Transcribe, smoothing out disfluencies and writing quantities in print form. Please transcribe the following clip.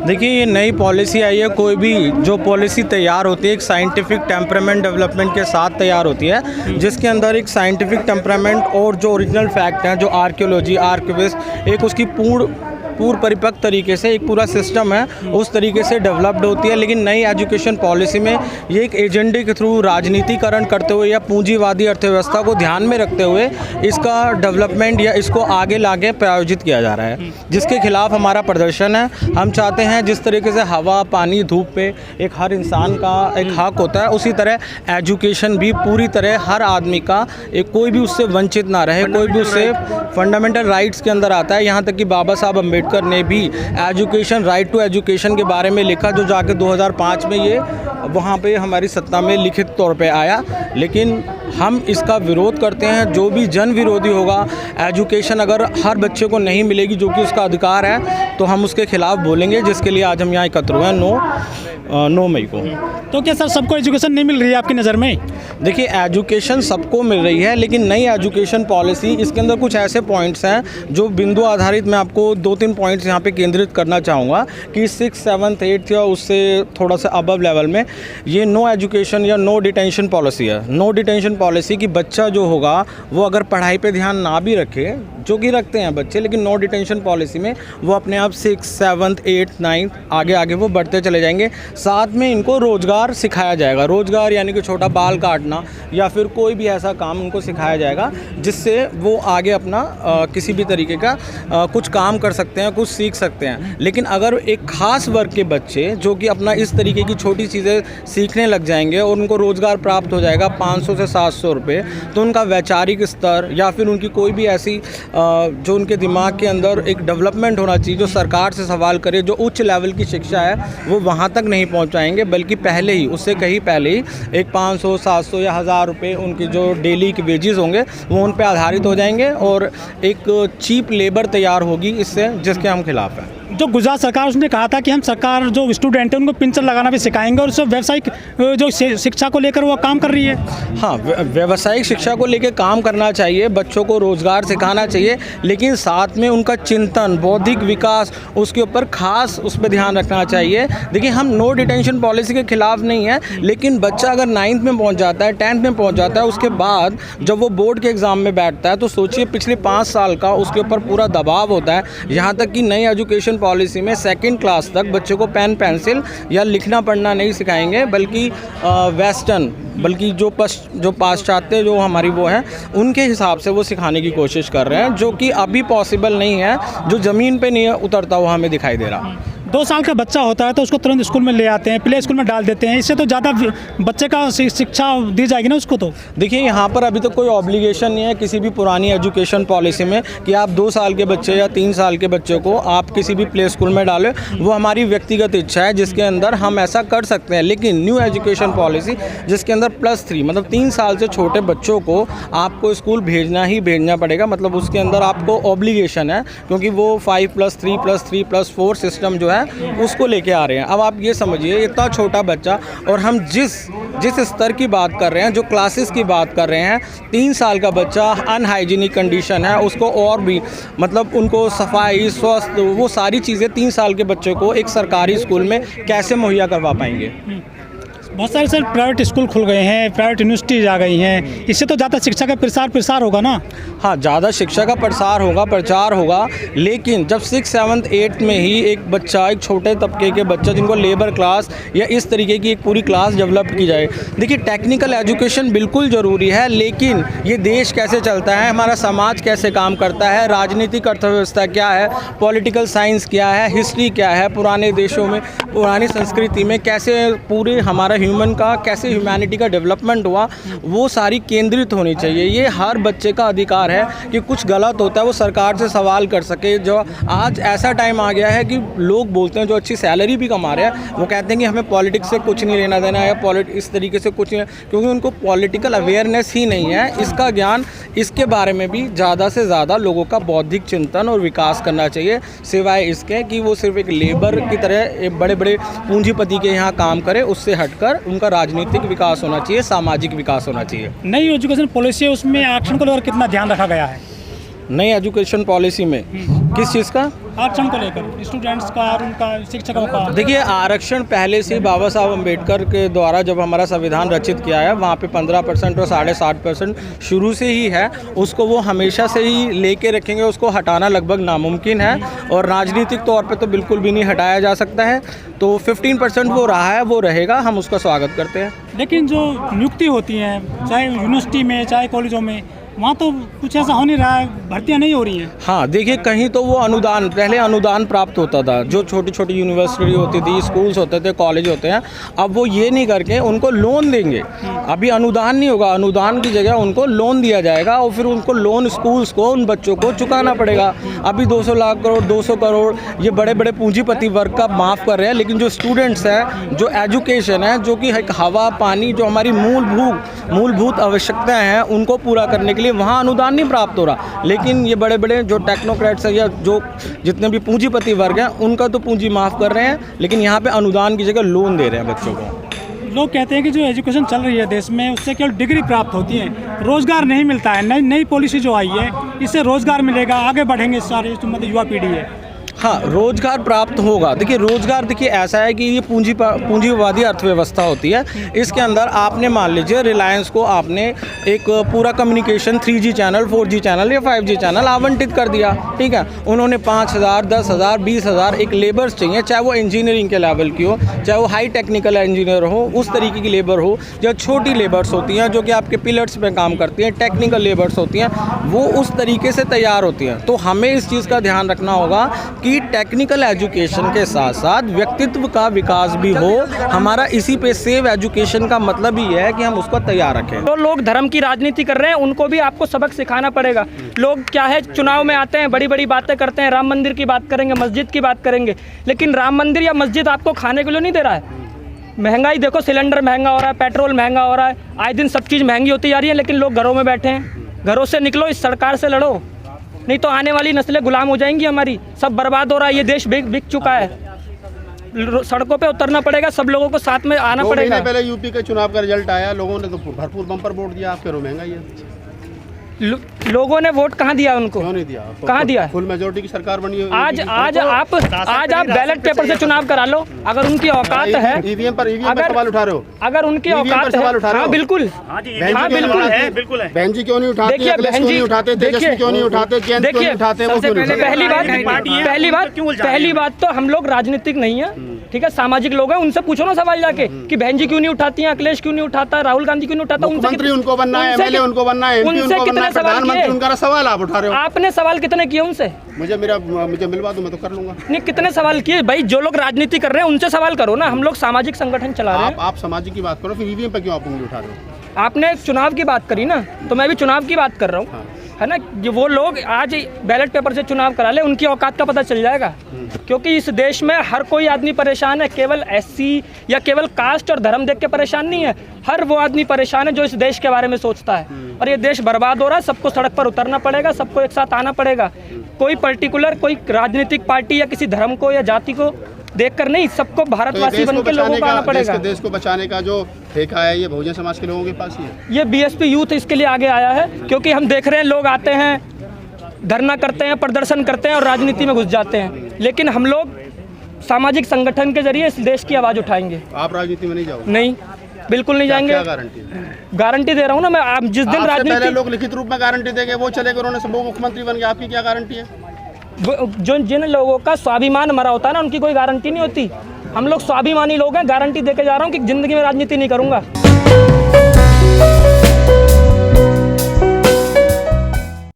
देखिए, ये नई पॉलिसी आई है। कोई भी जो पॉलिसी तैयार होती है एक साइंटिफिक टेम्परामेंट डेवलपमेंट के साथ तैयार होती है, जिसके अंदर एक साइंटिफिक टेम्परामेंट और जो ओरिजिनल फैक्ट हैं, जो आर्कियोलॉजी, आर्किविस्ट, एक उसकी पूर्ण परिपक्व तरीके से एक पूरा सिस्टम है, उस तरीके से डेवलप्ड होती है। लेकिन नई एजुकेशन पॉलिसी में ये एक एजेंडे के थ्रू राजनीतिकरण करते हुए या पूंजीवादी अर्थव्यवस्था को ध्यान में रखते हुए इसका डेवलपमेंट या इसको आगे लाके प्रायोजित किया जा रहा है, जिसके खिलाफ हमारा प्रदर्शन है। हम चाहते हैं जिस तरीके से हवा, पानी, धूप पे एक हर इंसान का एक हक होता है, उसी तरह एजुकेशन भी पूरी तरह हर आदमी का, एक कोई भी उससे वंचित ना रहे, कोई भी उससे फंडामेंटल राइट्स के अंदर आता है। यहाँ तक कि बाबा साहब अम्बेडकर ने भी एजुकेशन, राइट टू एजुकेशन के बारे में लिखा, जो जाके 2005 में ये वहाँ पे हमारी सत्ता में लिखित तौर पे आया। लेकिन हम इसका विरोध करते हैं। जो भी जन विरोधी होगा, एजुकेशन अगर हर बच्चे को नहीं मिलेगी जो कि उसका अधिकार है, तो हम उसके खिलाफ बोलेंगे, जिसके लिए आज हम यहाँ एकत्र हुए हैं 9 मई को। तो क्या सर सबको एजुकेशन नहीं मिल रही है आपकी नज़र में? देखिए, एजुकेशन सबको मिल रही है, लेकिन नई एजुकेशन पॉलिसी, इसके अंदर कुछ ऐसे पॉइंट्स हैं जो बिंदु आधारित मैं आपको 2-3 पॉइंट्स यहाँ पे केंद्रित करना चाहूँगा कि 6th, 7th, 8th या उससे थोड़ा सा अबव लेवल में ये नो एजुकेशन या नो डिटेंशन पॉलिसी है। नो डिटेंशन पॉलिसी कि बच्चा जो होगा वो अगर पढ़ाई पे ध्यान ना भी रखे, जो कि रखते हैं बच्चे, लेकिन नो डिटेंशन पॉलिसी में वो अपने आप 6th, 7th, 8th, 9th आगे वो बढ़ते चले जाएंगे। साथ में इनको रोज़गार सिखाया जाएगा। रोज़गार यानी कि छोटा बाल काटना या फिर कोई भी ऐसा काम उनको सिखाया जाएगा जिससे वो आगे अपना किसी भी तरीके का कुछ काम कर सकते हैं, कुछ सीख सकते हैं। लेकिन अगर एक ख़ास वर्ग के बच्चे जो कि अपना इस तरीके की छोटी चीज़ें सीखने लग जाएंगे और उनको रोज़गार प्राप्त हो जाएगा 500 से 700 रुपये, तो उनका वैचारिक स्तर या फिर उनकी कोई भी ऐसी जो उनके दिमाग के अंदर एक डेवलपमेंट होना चाहिए, जो सरकार से सवाल करे, जो उच्च लेवल की शिक्षा है, वो वहाँ तक नहीं पहुँच पाएंगे, बल्कि पहले ही, उससे कहीं पहले ही एक 500, 700 या 1000 रुपये उनकी जो डेली के वेजेस होंगे वो उन पे आधारित हो जाएंगे और एक चीप लेबर तैयार होगी इससे, जिसके हम खिलाफ हैं। जो गुजरात सरकार, उसने कहा था कि हम सरकार जो स्टूडेंट हैं उनको पिंचर लगाना भी सिखाएंगे और उससे व्यावसायिक जो शिक्षा को लेकर वो काम कर रही है। हाँ, व्यावसायिक शिक्षा को लेकर काम करना चाहिए, बच्चों को रोज़गार सिखाना चाहिए, लेकिन साथ में उनका चिंतन, बौद्धिक विकास, उसके ऊपर खास उस पर ध्यान रखना चाहिए। देखिए, हम नो डिटेंशन पॉलिसी के खिलाफ नहीं है, लेकिन बच्चा अगर 9th में पहुँच जाता है, 10th में पहुँच जाता है, उसके बाद जब वो बोर्ड के एग्ज़ाम में बैठता है, तो सोचिए पिछले 5 साल का उसके ऊपर पूरा दबाव होता है। यहाँ तक कि नई एजुकेशन पॉलिसी में 2nd क्लास तक बच्चों को पेन पेंसिल या लिखना पढ़ना नहीं सिखाएंगे, बल्कि वेस्टर्न, बल्कि जो पाश्चात्य जो हमारी वो है, उनके हिसाब से वो सिखाने की कोशिश कर रहे हैं, जो कि अभी पॉसिबल नहीं है, जो ज़मीन पे नहीं उतरता हुआ हमें दिखाई दे रहा। 2 साल का बच्चा होता है तो उसको तुरंत स्कूल में ले आते हैं, प्ले स्कूल में डाल देते हैं, इससे तो ज़्यादा बच्चे का शिक्षा दी जाएगी ना उसको। तो देखिए, यहाँ पर अभी तो कोई ऑब्लिगेशन नहीं है किसी भी पुरानी एजुकेशन पॉलिसी में कि आप 2 साल के बच्चे या 3 साल के बच्चे को आप किसी भी प्ले स्कूल में डालें। वो हमारी व्यक्तिगत इच्छा है, जिसके अंदर हम ऐसा कर सकते हैं। लेकिन न्यू एजुकेशन पॉलिसी जिसके अंदर +3 मतलब 3 साल से छोटे बच्चों को आपको स्कूल भेजना ही भेजना पड़ेगा, मतलब उसके अंदर आपको ऑब्लिगेशन है, क्योंकि वो 5+3+3+4 सिस्टम जो है उसको लेके आ रहे हैं। अब आप ये समझिए, इतना छोटा बच्चा, और हम जिस स्तर की बात कर रहे हैं, जो क्लासेस की बात कर रहे हैं, 3 साल का बच्चा अनहाइजीनिक कंडीशन है, उसको और भी मतलब उनको सफाई, स्वस्थ, वो सारी चीज़ें 3 साल के बच्चे को एक सरकारी स्कूल में कैसे मुहैया करवा पाएंगे। बहुत सारे सर प्राइवेट स्कूल खुल गए हैं, प्राइवेट यूनिवर्सिटीज आ गई हैं, इससे तो ज़्यादा शिक्षा का प्रसार होगा ना। हाँ, ज़्यादा शिक्षा का प्रचार होगा, लेकिन जब 6th, 7th, 8th में ही एक बच्चा, एक छोटे तबके के बच्चा जिनको लेबर क्लास या इस तरीके की एक पूरी क्लास डेवलप की जाए। देखिए, टेक्निकल एजुकेशन बिल्कुल ज़रूरी है, लेकिन ये देश कैसे चलता है, हमारा समाज कैसे काम करता है, राजनीतिक अर्थव्यवस्था क्या है, पॉलिटिकल साइंस क्या है, हिस्ट्री क्या है, पुराने देशों में, पुरानी संस्कृति में कैसे पूरे हमारा ह्यूमन का, कैसे ह्यूमैनिटी का डेवलपमेंट हुआ, वो सारी केंद्रित होनी चाहिए। ये हर बच्चे का अधिकार है कि कुछ गलत होता है वो सरकार से सवाल कर सके। जो आज ऐसा टाइम आ गया है कि लोग बोलते हैं, जो अच्छी सैलरी भी कमा रहे हैं, वो कहते हैं कि हमें पॉलिटिक्स से कुछ नहीं लेना देना है, इस तरीके से कुछ नहीं, क्योंकि उनको पॉलिटिकल अवेयरनेस ही नहीं है, इसका ज्ञान, इसके बारे में भी ज़्यादा से ज़्यादा लोगों का बौद्धिक चिंतन और विकास करना चाहिए, सिवाय इसके कि वो सिर्फ एक लेबर की तरह बड़े बड़े पूंजीपति के यहाँ काम करे। उससे हटकर उनका राजनीतिक विकास होना चाहिए, सामाजिक विकास होना चाहिए। नई एजुकेशन पॉलिसी है, उसमें आरक्षण को लेकर कितना ध्यान रखा गया है? नई एजुकेशन पॉलिसी में किस चीज़ का? आरक्षण को लेकर स्टूडेंट्स का और उनका शिक्षकों का। देखिए, आरक्षण पहले से ही बाबा साहब अम्बेडकर के द्वारा जब हमारा संविधान रचित किया है, वहाँ पे 15% और 7.5% शुरू से ही है। उसको वो हमेशा से ही लेके रखेंगे, उसको हटाना लगभग नामुमकिन है और राजनीतिक तौर पे तो बिल्कुल भी नहीं हटाया जा सकता है। तो 15% वो रहा है, वो रहेगा, हम उसका स्वागत करते हैं। लेकिन जो नियुक्ति होती है चाहे यूनिवर्सिटी में चाहे कॉलेजों में, वहाँ तो कुछ ऐसा हो नहीं रहा है, भर्तियाँ नहीं हो रही हैं। हाँ, देखिए, कहीं तो वो अनुदान, पहले अनुदान प्राप्त होता था, जो छोटी छोटी यूनिवर्सिटी होती थी, स्कूल्स होते थे, कॉलेज होते हैं, अब वो ये नहीं करके उनको लोन देंगे। अभी अनुदान नहीं होगा, अनुदान की जगह उनको लोन दिया जाएगा और फिर उनको लोन स्कूल्स को, उन बच्चों को चुकाना पड़ेगा। अभी 200 लाख करोड़, 200 करोड़ ये बड़े बड़े पूंजीपति वर्ग का माफ़ कर रहे हैं, लेकिन जो स्टूडेंट्स हैं, जो एजुकेशन है, जो कि हवा पानी, जो हमारी मूलभूत आवश्यकताएँ हैं, उनको पूरा करने के लिए वहाँ अनुदान नहीं प्राप्त हो रहा। लेकिन ये बड़े बड़े जो टेक्नोक्रेट्स हैं या जो जितने भी पूंजीपति वर्ग हैं, उनका तो पूंजी माफ़ कर रहे हैं, लेकिन यहाँ पे अनुदान की जगह लोन दे रहे हैं बच्चों को। लोग कहते हैं कि जो एजुकेशन चल रही है देश में, उससे केवल डिग्री प्राप्त होती है, रोजगार नहीं मिलता है। नई पॉलिसी जो आई है, इससे रोजगार मिलेगा, आगे बढ़ेंगे सारे मतलब युवा पीढ़ी है। हाँ, रोजगार प्राप्त होगा। देखिए, रोजगार देखिए ऐसा है कि ये पूंजीवादी अर्थव्यवस्था होती है। इसके अंदर आपने मान लीजिए रिलायंस को आपने एक पूरा communication 3G channel, 4G channel या 5G चैनल आवंटित कर दिया, ठीक है। उन्होंने 5,000, 10,000, 20,000 एक लेबर्स चाहिए, चाहे वो इंजीनियरिंग के लेवल की हो, चाहे वो हाई टेक्निकल इंजीनियर हो, उस तरीके की लेबर हो, जो छोटी लेबर्स होती हैं, जो कि आपके पिलर्स में काम करती हैं, टेक्निकल लेबर्स होती हैं, वो उस तरीके से तैयार होती हैं। तो हमें इस चीज़ का ध्यान रखना होगा कि टेक्निकल एजुकेशन के साथ साथ व्यक्तित्व का विकास भी हो। हमारा इसी पे सेव एजुकेशन का मतलब ही है कि हम उसको तैयार रखें। तो लोग धर्म की राजनीति कर रहे हैं, उनको भी आपको सबक सिखाना पड़ेगा। लोग क्या है, चुनाव में आते हैं, बड़ी बड़ी बातें करते हैं, राम मंदिर की बात करेंगे, मस्जिद की बात करेंगे, लेकिन राम मंदिर या मस्जिद आपको खाने के लिए नहीं दे रहा है। महंगाई देखो, सिलेंडर महंगा हो रहा है, पेट्रोल महंगा हो रहा है, आए दिन सब चीज़ महंगी होती जा रही है, लेकिन लोग घरों में बैठे हैं। घरों से निकलो, इस सरकार से लड़ो, नहीं तो आने वाली नस्लें गुलाम हो जाएंगी हमारी। सब बर्बाद हो रहा है, ये देश बिक चुका है। सड़कों पे उतरना पड़ेगा, सब लोगों को साथ में आना पड़ेगा। पहले यूपी का चुनाव का रिजल्ट आया, लोगों ने तो भरपूर बम्पर वोट दिया, आप कह रहे हो महंगाई है। लोगों ने वोट कहाँ दिया उनको? क्यों नहीं दिया? कहाँ दिया? फुल मेजोरिटी की सरकार बनी है। आज आप बैलेट पेपर से चुनाव करा लो, अगर उनकी औकात है। ईवीएम पर सवाल उठा रहे हो? अगर उनकी औकात है, हाँ बिल्कुल, हाँ बिल्कुल है। बहन जी क्यों नहीं उठाते? देखिए बहन जी, क्यों नहीं उठाते? देखिए पहली बात तो हम लोग राजनीतिक नहीं है, ठीक है, सामाजिक लोग हैं। उनसे पूछो ना सवाल जाके कि बहन जी क्यों नहीं उठाती हैं, अखिलेश क्यों नहीं उठाता, राहुल गांधी क्यों नहीं उठाता। मुख्यमंत्री उनको बनना है, एमएलए उनको बनना है, एमपी उनको बनना है, प्रधानमंत्री उनका सवाल आप उठा रहे हो। आपने सवाल कितने किए उनसे? मुझे मिलवा दो, मैं तो कर लूंगा। नहीं, कितने सवाल किए भाई? जो लोग राजनीति कर रहे हैं उनसे सवाल करो ना। हम लोग सामाजिक संगठन चला रहे हैं। आप सामाजिक की बात करो, फिर ईवीएम पर क्यों आप उंगली उठा रहे हो? आपने चुनाव की बात करी ना, तो मैं भी चुनाव की बात कर रहा हूँ, है ना। जो वो लोग आज बैलेट पेपर से चुनाव करा ले, उनकी औकात का पता चल जाएगा। क्योंकि इस देश में हर कोई आदमी परेशान है, केवल एससी या केवल कास्ट और धर्म देख के परेशान नहीं है। हर वो आदमी परेशान है जो इस देश के बारे में सोचता है। और ये देश बर्बाद हो रहा है, सबको सड़क पर उतरना पड़ेगा, सबको एक साथ आना पड़ेगा। कोई पर्टिकुलर कोई राजनीतिक पार्टी या किसी धर्म को या जाति को देखकर नहीं, सबको भारतवासी बन के लोगों को आना पड़ेगा। देश को बचाने का जो ठेका है, ये बहुजन समाज के लोगों के पास ही है। ये बीएसपी यूथ इसके लिए आगे आया है, क्योंकि हम देख रहे हैं लोग आते हैं, धरना करते हैं, प्रदर्शन करते हैं और राजनीति में घुस जाते हैं। लेकिन हम लोग सामाजिक संगठन के जरिए इस देश की आवाज़ उठाएंगे। आप राजनीति में नहीं जाओगे? नहीं, बिल्कुल नहीं जाएंगे। क्या गारंटी? गारंटी दे रहा हूँ ना मैं। आप जिस दिन राजनीति, पहले लोग लिखित रूप में गारंटी देंगे, वो चले गए, उन्होंने सब मुख्यमंत्री बन गए, आपकी क्या गारंटी है? जो जिन लोगों का स्वाभिमान मरा होता है ना, उनकी कोई गारंटी नहीं होती। हम लोग स्वाभिमानी लोग हैं, गारंटी देके जा रहा हूँ कि जिंदगी में राजनीति नहीं करूँगा।